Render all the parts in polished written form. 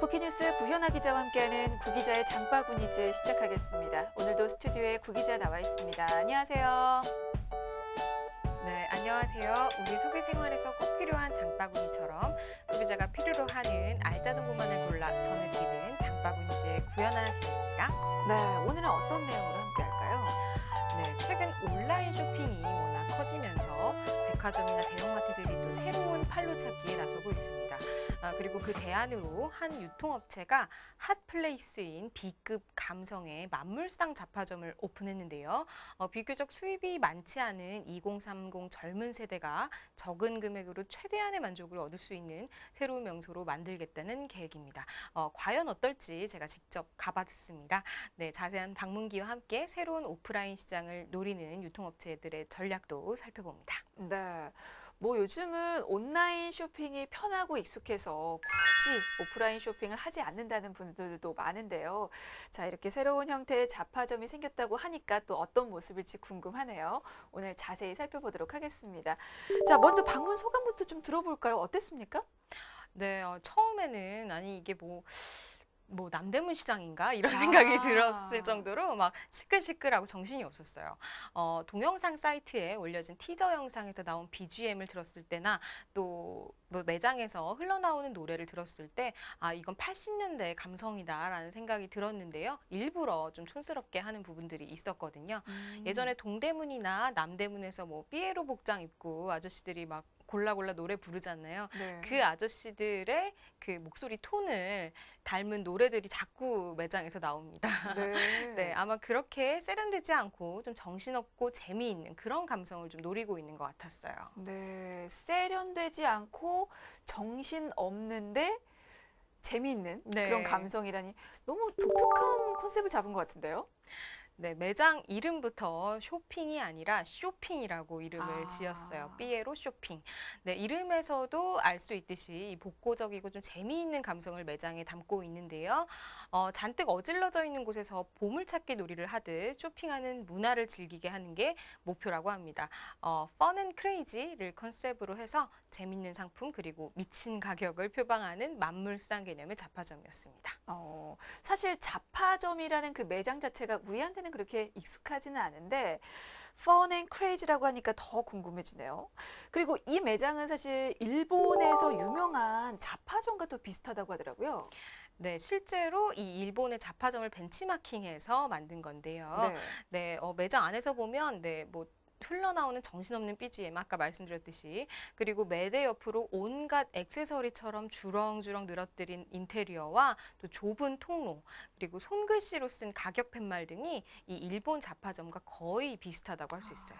쿠키뉴스 구현아 기자와 함께하는 구기자의 장바구니즈 시작하겠습니다. 오늘도 스튜디오에 구기자 나와 있습니다. 안녕하세요. 네, 안녕하세요. 우리 소비 생활에서 꼭 필요한 장바구니처럼 소비자가 필요로 하는 알짜 정보만을 골라 전해드리는 장바구니즈의 구현아 기자입니다. 네, 오늘은 어떤 내용으로 함께할까요? 네, 최근 온라인 쇼핑이 워낙 커지면서 백화점이나 대형마트들이 또 새로운 판로 찾기에 나서고 있습니다. 그리고 그 대안으로 한 유통업체가 핫플레이스인 B급 감성의 만물상 잡화점을 오픈했는데요. 비교적 수입이 많지 않은 2030 젊은 세대가 적은 금액으로 최대한의 만족을 얻을 수 있는 새로운 명소로 만들겠다는 계획입니다. 과연 어떨지 제가 직접 가봤습니다. 네, 자세한 방문기와 함께 새로운 오프라인 시장을 노리는 유통업체들의 전략도 살펴봅니다. 네, 뭐 요즘은 온라인 쇼핑이 편하고 익숙해서 굳이 오프라인 쇼핑을 하지 않는다는 분들도 많은데요. 자, 이렇게 새로운 형태의 잡화점이 생겼다고 하니까 또 어떤 모습일지 궁금하네요. 오늘 자세히 살펴보도록 하겠습니다. 자, 먼저 방문 소감부터 좀 들어볼까요? 어땠습니까? 네, 처음에는 아니 이게 뭐 남대문 시장인가? 이런 생각이 들었을 정도로 막 시끌시끌하고 정신이 없었어요. 동영상 사이트에 올려진 티저 영상에서 나온 BGM을 들었을 때나 또 뭐 매장에서 흘러나오는 노래를 들었을 때 이건 80년대 감성이다라는 생각이 들었는데요. 일부러 좀 촌스럽게 하는 부분들이 있었거든요. 예전에 동대문이나 남대문에서 뭐 삐에로 복장 입고 아저씨들이 막 골라 노래 부르잖아요. 네. 그 아저씨들의 그 목소리 톤을 닮은 노래들이 자꾸 매장에서 나옵니다. 네. 네, 아마 그렇게 세련되지 않고 좀 정신없고 재미있는 그런 감성을 좀 노리고 있는 것 같았어요. 네, 세련되지 않고 정신없는데 재미있는 네. 그런 감성이라니 너무 독특한 컨셉을 잡은 것 같은데요? 네, 매장 이름부터 쇼핑이 아니라 쇼핑이라고 이름을 지었어요. 삐에로 쇼핑. 네, 이름에서도 알 수 있듯이 이 복고적이고 좀 재미있는 감성을 매장에 담고 있는데요. 잔뜩 어질러져 있는 곳에서 보물찾기 놀이를 하듯 쇼핑하는 문화를 즐기게 하는 게 목표라고 합니다. Fun and Crazy를 컨셉으로 해서 재밌는 상품 그리고 미친 가격을 표방하는 만물상 개념의 잡화점이었습니다. 사실 잡화점이라는 그 매장 자체가 우리한테는 그렇게 익숙하지는 않은데 Fun and Crazy라고 하니까 더 궁금해지네요. 그리고 이 매장은 사실 일본에서 유명한 잡화점과 또 비슷하다고 하더라고요. 네, 실제로 이 일본의 잡화점을 벤치마킹해서 만든 건데요. 네, 매장 안에서 보면 뭐 흘러나오는 정신없는 BGM, 아까 말씀드렸듯이 그리고 매대 옆으로 온갖 액세서리처럼 주렁주렁 늘어뜨린 인테리어와 또 좁은 통로 그리고 손글씨로 쓴 가격 팻말 등이 이 일본 잡화점과 거의 비슷하다고 할 수 있어요.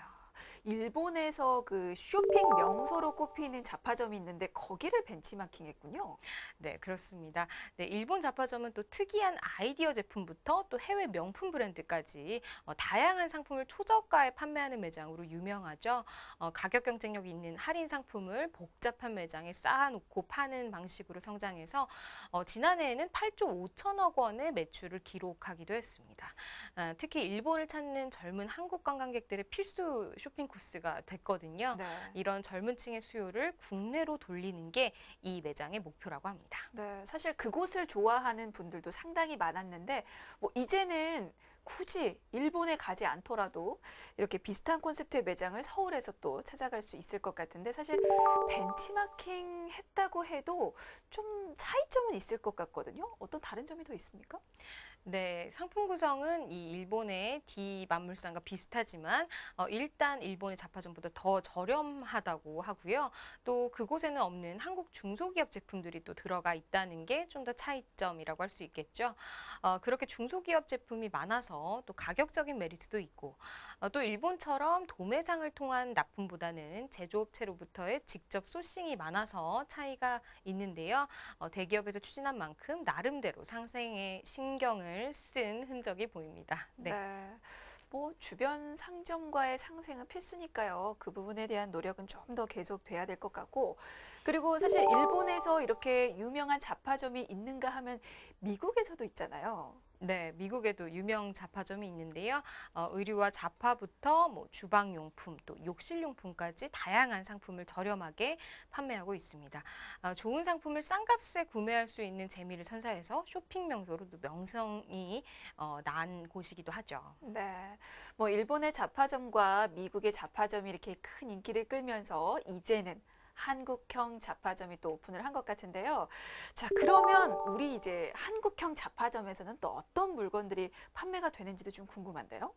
일본에서 그 쇼핑 명소로 꼽히는 잡화점이 있는데 거기를 벤치마킹했군요. 네, 그렇습니다. 네, 일본 잡화점은 또 특이한 아이디어 제품부터 또 해외 명품 브랜드까지 다양한 상품을 초저가에 판매하는 매장으로 유명하죠. 가격 경쟁력 있는 할인 상품을 복잡한 매장에 쌓아놓고 파는 방식으로 성장해서 지난해에는 8조 5천억 원의 매출을 기록하기도 했습니다. 특히 일본을 찾는 젊은 한국 관광객들의 필수 쇼핑 코스가 됐거든요. 네. 이런 젊은 층의 수요를 국내로 돌리는 게 이 매장의 목표라고 합니다. 네, 사실 그곳을 좋아하는 분들도 상당히 많았는데 뭐 이제는 굳이 일본에 가지 않더라도 이렇게 비슷한 콘셉트의 매장을 서울에서 또 찾아갈 수 있을 것 같은데 사실 벤치마킹 했다고 해도 좀 차이점은 있을 것 같거든요. 어떤 다른 점이 더 있습니까? 네, 상품 구성은 이 일본의 D 만물상과 비슷하지만 일단 일본의 잡화점보다 더 저렴하다고 하고요. 또 그곳에는 없는 한국 중소기업 제품들이 또 들어가 있다는 게 좀 더 차이점이라고 할 수 있겠죠. 그렇게 중소기업 제품이 많아서 또 가격적인 메리트도 있고 또 일본처럼 도매상을 통한 납품보다는 제조업체로부터의 직접 소싱이 많아서 차이가 있는데요. 대기업에서 추진한 만큼 나름대로 상생에 신경을 쓴 흔적이 보입니다. 네. 뭐 주변 상점과의 상생은 필수니까요. 그 부분에 대한 노력은 좀 더 계속돼야 될 것 같고 그리고 사실 일본에서 이렇게 유명한 잡화점이 있는가 하면 미국에서도 있잖아요. 네, 미국에도 유명 잡화점이 있는데요. 의류와 잡화부터 뭐 주방용품, 또 욕실용품까지 다양한 상품을 저렴하게 판매하고 있습니다. 좋은 상품을 싼 값에 구매할 수 있는 재미를 선사해서 쇼핑 명소로도 명성이 난 곳이기도 하죠. 네. 뭐 일본의 잡화점과 미국의 잡화점이 이렇게 큰 인기를 끌면서 이제는 한국형 잡화점이 또 오픈을 한 것 같은데요. 자, 그러면 우리 이제 한국형 잡화점에서는 또 어떤 물건들이 판매가 되는지도 좀 궁금한데요.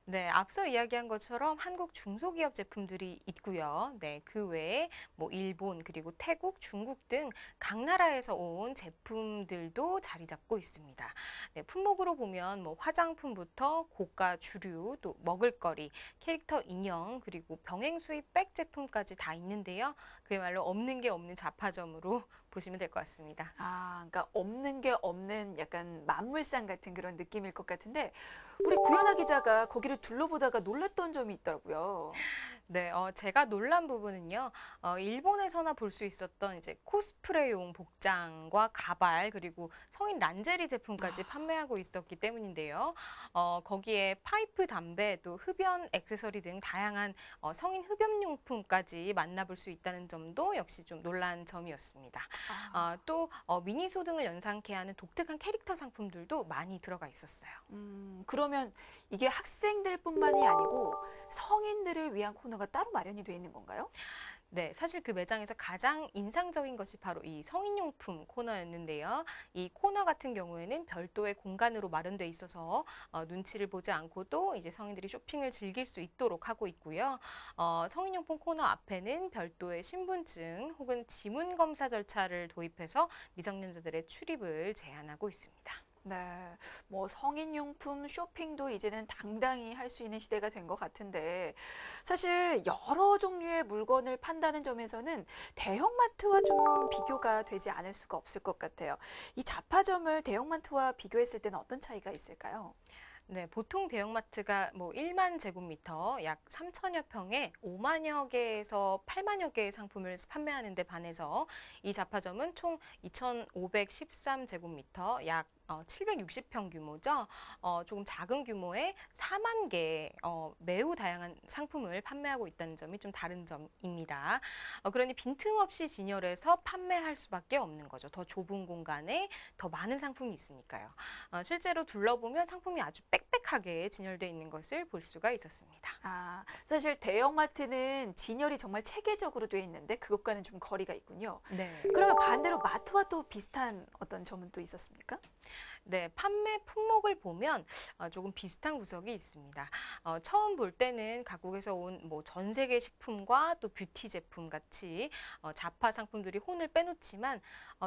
네, 앞서 이야기한 것처럼 한국 중소기업 제품들이 있고요. 네, 그 외에 뭐 일본 그리고 태국, 중국 등 각 나라에서 온 제품들도 자리 잡고 있습니다. 네, 품목으로 보면 뭐 화장품부터 고가 주류, 또 먹을거리, 캐릭터 인형, 그리고 병행 수입 백 제품까지 다 있는데요. 그야말로 없는 게 없는 잡화점으로 보시면 될 것 같습니다. 아, 그러니까 없는 게 없는 약간 만물상 같은 그런 느낌일 것 같은데 우리 구현아 기자가 거기를 둘러보다가 놀랐던 점이 있더라고요. 네, 제가 놀란 부분은요, 일본에서나 볼 수 있었던 이제 코스프레용 복장과 가발, 그리고 성인 란제리 제품까지 판매하고 있었기 때문인데요. 거기에 파이프 담배, 또 흡연 액세서리 등 다양한 성인 흡연용품까지 만나볼 수 있다는 점도 역시 좀 놀란 점이었습니다. 또 미니소 등을 연상케 하는 독특한 캐릭터 상품들도 많이 들어가 있었어요. 그러면 이게 학생들뿐만이 아니고 성인들을 위한 코너가 따로 마련이 돼 있는 건가요? 네, 사실 그 매장에서 가장 인상적인 것이 바로 이 성인용품 코너였는데요. 이 코너 같은 경우에는 별도의 공간으로 마련돼 있어서 눈치를 보지 않고도 이제 성인들이 쇼핑을 즐길 수 있도록 하고 있고요. 성인용품 코너 앞에는 별도의 신분증 혹은 지문 검사 절차를 도입해서 미성년자들의 출입을 제한하고 있습니다. 네, 뭐 성인용품 쇼핑도 이제는 당당히 할 수 있는 시대가 된 것 같은데 사실 여러 종류의 물건을 판다는 점에서는 대형마트와 좀 비교가 되지 않을 수가 없을 것 같아요. 이 잡화점을 대형마트와 비교했을 때는 어떤 차이가 있을까요? 네, 보통 대형마트가 뭐 1만 제곱미터 약 3천여 평에 5만여 개에서 8만여 개의 상품을 판매하는 데 반해서 이 잡화점은 총 2,513제곱미터 약 760평 규모죠. 조금 작은 규모의 4만 개 매우 다양한 상품을 판매하고 있다는 점이 좀 다른 점입니다. 그러니 빈틈없이 진열해서 판매할 수밖에 없는 거죠. 더 좁은 공간에 더 많은 상품이 있으니까요. 실제로 둘러보면 상품이 아주 빽빽하게 진열되어 있는 것을 볼 수가 있었습니다. 아, 사실 대형마트는 진열이 정말 체계적으로 돼 있는데 그것과는 좀 거리가 있군요. 네. 그러면 반대로 마트와 또 비슷한 어떤 점은 또 있었습니까? 네, 판매 품목을 보면 조금 비슷한 구석이 있습니다. 처음 볼 때는 각국에서 온 뭐 전 세계 식품과 또 뷰티 제품 같이 잡화 상품들이 혼을 빼놓지만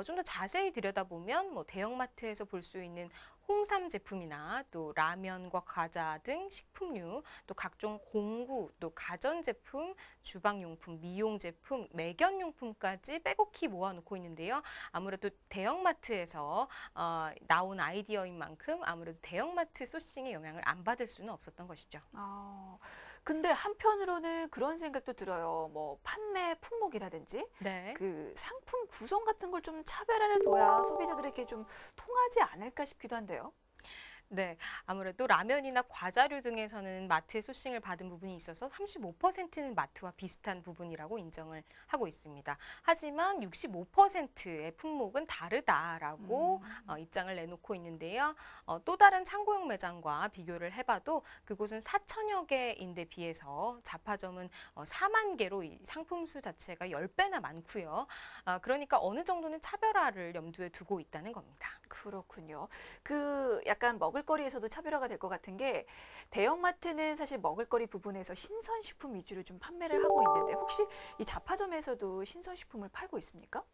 좀 더 자세히 들여다보면 뭐 대형마트에서 볼 수 있는 홍삼 제품이나 또 라면과 과자 등 식품류, 또 각종 공구, 또 가전제품, 주방용품, 미용제품, 매견용품까지 빼곡히 모아놓고 있는데요. 아무래도 대형마트에서 나온 아이디어인 만큼 아무래도 대형마트 소싱의 영향을 안 받을 수는 없었던 것이죠. 근데 한편으로는 그런 생각도 들어요. 뭐 판매 품목이라든지 네. 그 상품 구성 같은 걸 좀 차별화를 둬야 소비자들에게 좀 통하지 않을까 싶기도 한데요. 네, 아무래도 라면이나 과자류 등에서는 마트의 소싱을 받은 부분이 있어서 35%는 마트와 비슷한 부분이라고 인정을 하고 있습니다. 하지만 65%의 품목은 다르다라고 입장을 내놓고 있는데요. 또 다른 창고형 매장과 비교를 해봐도 그곳은 4천여 개인데 비해서 잡화점은 4만 개로 이 상품 수 자체가 10배나 많고요. 그러니까 어느 정도는 차별화를 염두에 두고 있다는 겁니다. 그렇군요. 그 약간 먹을거리에서도 차별화가 될 것 같은 게 대형마트는 사실 먹을거리 부분에서 신선식품 위주로 좀 판매를 하고 있는데 혹시 이 잡화점에서도 신선식품을 팔고 있습니까?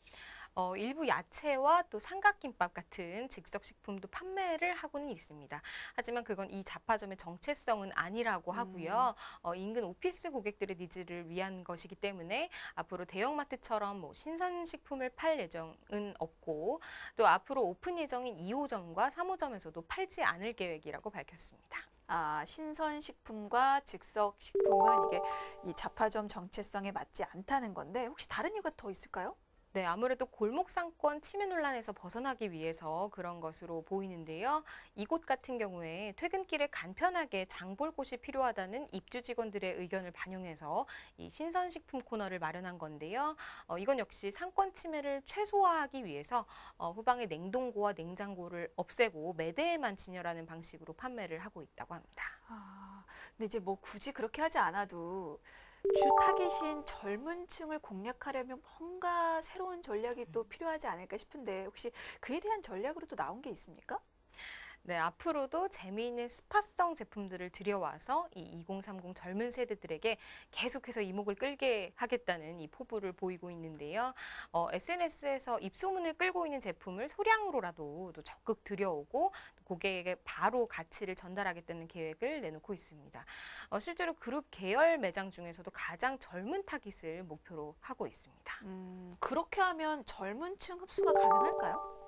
일부 야채와 또 삼각김밥 같은 즉석식품도 판매를 하고는 있습니다. 하지만 그건 이 잡화점의 정체성은 아니라고 하고요. 인근 오피스 고객들의 니즈를 위한 것이기 때문에 앞으로 대형마트처럼 뭐 신선식품을 팔 예정은 없고 또 앞으로 오픈 예정인 2호점과 3호점에서도 팔지 않을 계획이라고 밝혔습니다. 아, 신선식품과 즉석식품은 이게 이 잡화점 정체성에 맞지 않다는 건데 혹시 다른 이유가 더 있을까요? 네, 아무래도 골목 상권 침해 논란에서 벗어나기 위해서 그런 것으로 보이는데요. 이곳 같은 경우에 퇴근길에 간편하게 장볼 곳이 필요하다는 입주 직원들의 의견을 반영해서 이 신선식품 코너를 마련한 건데요. 이건 역시 상권 침해를 최소화하기 위해서 후방에 냉동고와 냉장고를 없애고 매대에만 진열하는 방식으로 판매를 하고 있다고 합니다. 아, 근데 이제 뭐 굳이 그렇게 하지 않아도 주 타깃인 젊은 층을 공략하려면 뭔가 새로운 전략이 또 필요하지 않을까 싶은데 혹시 그에 대한 전략으로 또 나온 게 있습니까? 네, 앞으로도 재미있는 스파성 제품들을 들여와서 이 2030 젊은 세대들에게 계속해서 이목을 끌게 하겠다는 이 포부를 보이고 있는데요. SNS에서 입소문을 끌고 있는 제품을 소량으로라도 또 적극 들여오고 고객에게 바로 가치를 전달하겠다는 계획을 내놓고 있습니다. 실제로 그룹 계열 매장 중에서도 가장 젊은 타깃을 목표로 하고 있습니다. 그렇게 하면 젊은 층 흡수가 가능할까요?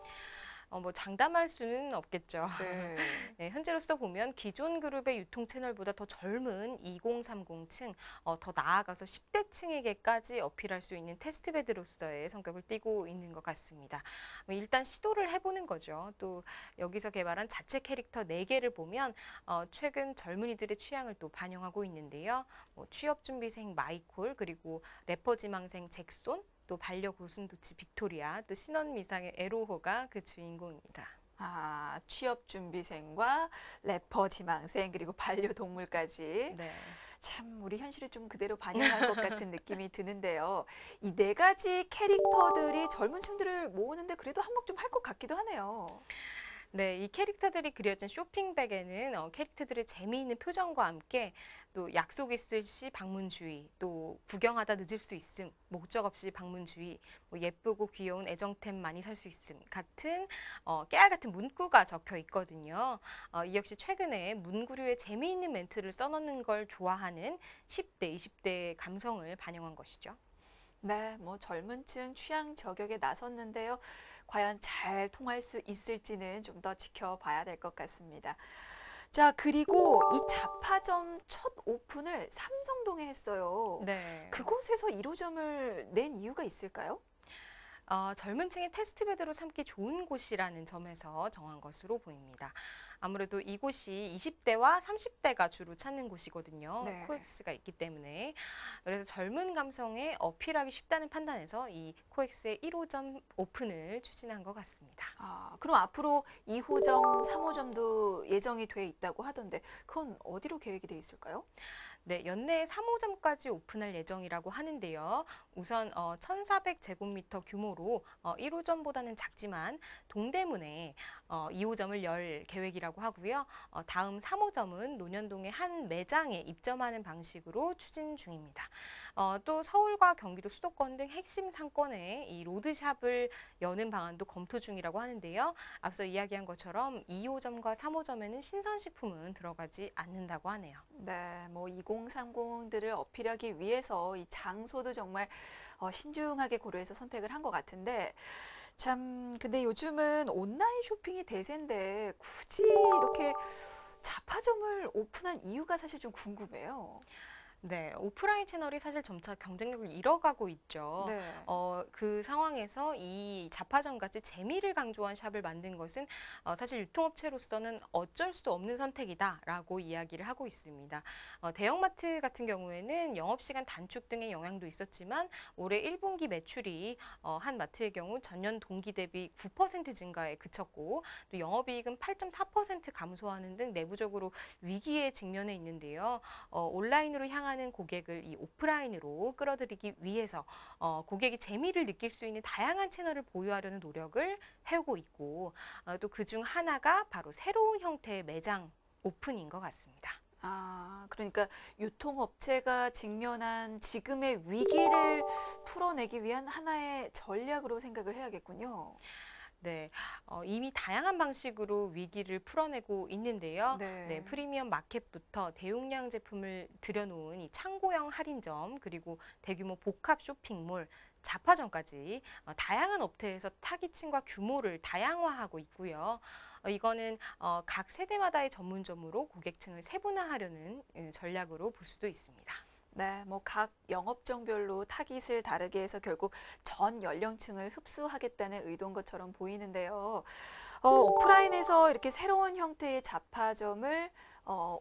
뭐 장담할 수는 없겠죠. 네. 네, 현재로서 보면 기존 그룹의 유통 채널보다 더 젊은 2030층, 더 나아가서 10대층에게까지 어필할 수 있는 테스트베드로서의 성격을 띠고 있는 것 같습니다. 일단 시도를 해보는 거죠. 또 여기서 개발한 자체 캐릭터 4개를 보면 최근 젊은이들의 취향을 또 반영하고 있는데요. 취업준비생 마이콜, 그리고 래퍼 지망생 잭손, 또 반려 고슴도치 빅토리아, 또 신혼미상의 에로호가 그 주인공입니다. 아, 취업 준비생과 래퍼 지망생 그리고 반려동물까지 네. 참 우리 현실을 좀 그대로 반영한 것 같은 느낌이 드는데요. 이 4가지 캐릭터들이 젊은 층들을 모으는데 그래도 한몫 좀 할 것 같기도 하네요. 네, 이 캐릭터들이 그려진 쇼핑백에는 캐릭터들의 재미있는 표정과 함께 또 약속 있을 시 방문 주의, 또 구경하다 늦을 수 있음, 목적 없이 방문 주의, 뭐 예쁘고 귀여운 애정템 많이 살 수 있음 같은 깨알 같은 문구가 적혀 있거든요. 이 역시 최근에 문구류의 재미있는 멘트를 써놓는 걸 좋아하는 10대, 20대 감성을 반영한 것이죠. 네, 뭐 젊은 층 취향 저격에 나섰는데요. 과연 잘 통할 수 있을지는 좀 더 지켜봐야 될 것 같습니다. 자, 그리고 이 잡화점 첫 오픈을 삼성동에 했어요. 네. 그곳에서 1호점을 낸 이유가 있을까요? 젊은 층의 테스트베드로 삼기 좋은 곳이라는 점에서 정한 것으로 보입니다. 아무래도 이곳이 20대와 30대가 주로 찾는 곳이거든요. 네. 코엑스가 있기 때문에. 그래서 젊은 감성에 어필하기 쉽다는 판단에서 이 코엑스의 1호점 오픈을 추진한 것 같습니다. 아, 그럼 앞으로 2호점, 3호점도 예정이 돼 있다고 하던데 그건 어디로 계획이 돼 있을까요? 네, 연내에 3호점까지 오픈할 예정이라고 하는데요. 우선 1,400제곱미터 규모로 1호점보다는 작지만 동대문에 2호점을 열 계획이라고 하고요. 다음 3호점은 논현동의 한 매장에 입점하는 방식으로 추진 중입니다. 또 서울과 경기도 수도권 등 핵심 상권에 이 로드샵을 여는 방안도 검토 중이라고 하는데요. 앞서 이야기한 것처럼 2호점과 3호점에는 신선식품은 들어가지 않는다고 하네요. 네, 뭐 2030들을 어필하기 위해서 이 장소도 정말 신중하게 고려해서 선택을 한 것 같은데 참 근데 요즘은 온라인 쇼핑이 대세인데 굳이 이렇게 잡화점을 오픈한 이유가 사실 좀 궁금해요. 네, 오프라인 채널이 사실 점차 경쟁력을 잃어가고 있죠. 네. 그 상황에서 이 잡화점 같이 재미를 강조한 샵을 만든 것은 사실 유통업체로서는 어쩔 수 없는 선택이다라고 이야기를 하고 있습니다. 대형마트 같은 경우에는 영업시간 단축 등의 영향도 있었지만 올해 1분기 매출이 한 마트의 경우 전년 동기 대비 9% 증가에 그쳤고 또 영업이익은 8.4% 감소하는 등 내부적으로 위기에 직면해 있는데요. 온라인으로 향하는 고객을 이 오프라인으로 끌어들이기 위해서 고객이 재미를 느낄 수 있는 다양한 채널을 보유하려는 노력을 해오고 있고 또 그중 하나가 바로 새로운 형태의 매장 오픈인 것 같습니다. 아, 그러니까 유통업체가 직면한 지금의 위기를 풀어내기 위한 하나의 전략으로 생각을 해야겠군요. 네, 이미 다양한 방식으로 위기를 풀어내고 있는데요. 네. 네, 프리미엄 마켓부터 대용량 제품을 들여놓은 이 창고형 할인점, 그리고 대규모 복합 쇼핑몰, 잡화점까지 다양한 업태에서 타깃층과 규모를 다양화하고 있고요. 이거는 각 세대마다의 전문점으로 고객층을 세분화하려는 전략으로 볼 수도 있습니다. 네, 뭐 각 영업종별로 타깃을 다르게 해서 결국 전 연령층을 흡수하겠다는 의도인 것처럼 보이는데요. 오프라인에서 이렇게 새로운 형태의 잡화점을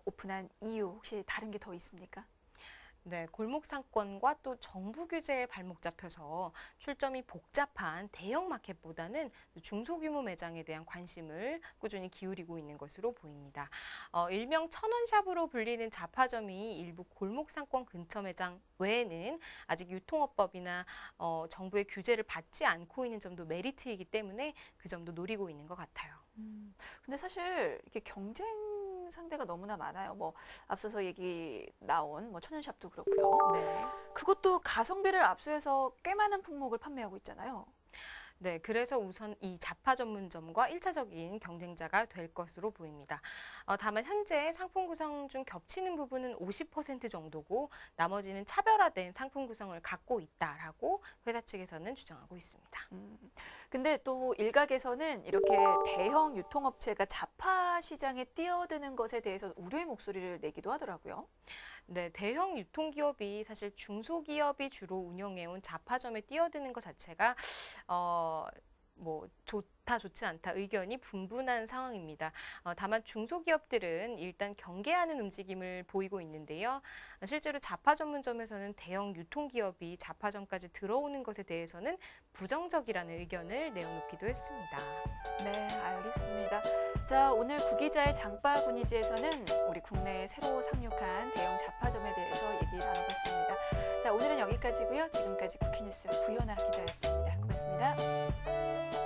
오픈한 이유 혹시 다른 게 더 있습니까? 네, 골목 상권과 또 정부 규제에 발목 잡혀서 출점이 복잡한 대형 마켓보다는 중소규모 매장에 대한 관심을 꾸준히 기울이고 있는 것으로 보입니다. 일명 천원샵으로 불리는 잡화점이 일부 골목 상권 근처 매장 외에는 아직 유통업법이나 정부의 규제를 받지 않고 있는 점도 메리트이기 때문에 그 점도 노리고 있는 것 같아요. 근데 사실 이게 경쟁 상대가 너무나 많아요. 뭐 앞서서 얘기 나온 뭐 천연샵도 그렇고요. 네. 그것도 가성비를 압수해서 꽤 많은 품목을 판매하고 있잖아요. 네, 그래서 우선 이 잡화 전문점과 1차적인 경쟁자가 될 것으로 보입니다. 다만 현재 상품 구성 중 겹치는 부분은 50% 정도고 나머지는 차별화된 상품 구성을 갖고 있다라고 회사 측에서는 주장하고 있습니다. 근데 또 일각에서는 이렇게 대형 유통업체가 잡화 시장에 뛰어드는 것에 대해서 우려의 목소리를 내기도 하더라고요. 네, 대형 유통기업이 사실 중소기업이 주로 운영해온 잡화점에 뛰어드는 것 자체가 뭐 좋다 좋지 않다 의견이 분분한 상황입니다. 다만 중소기업들은 일단 경계하는 움직임을 보이고 있는데요. 실제로 잡화 전문점에서는 대형 유통기업이 잡화점까지 들어오는 것에 대해서는 부정적이라는 의견을 내어놓기도 했습니다. 네, 알겠습니다. 자, 오늘 구기자의 장바구니지에서는 우리 국내에 새로 상륙한 대형 잡화점에 대해서 얘기 나눠봤습니다. 자, 오늘은 여기까지고요. 지금까지 국회뉴스 구현아 기자였습니다. 고맙습니다.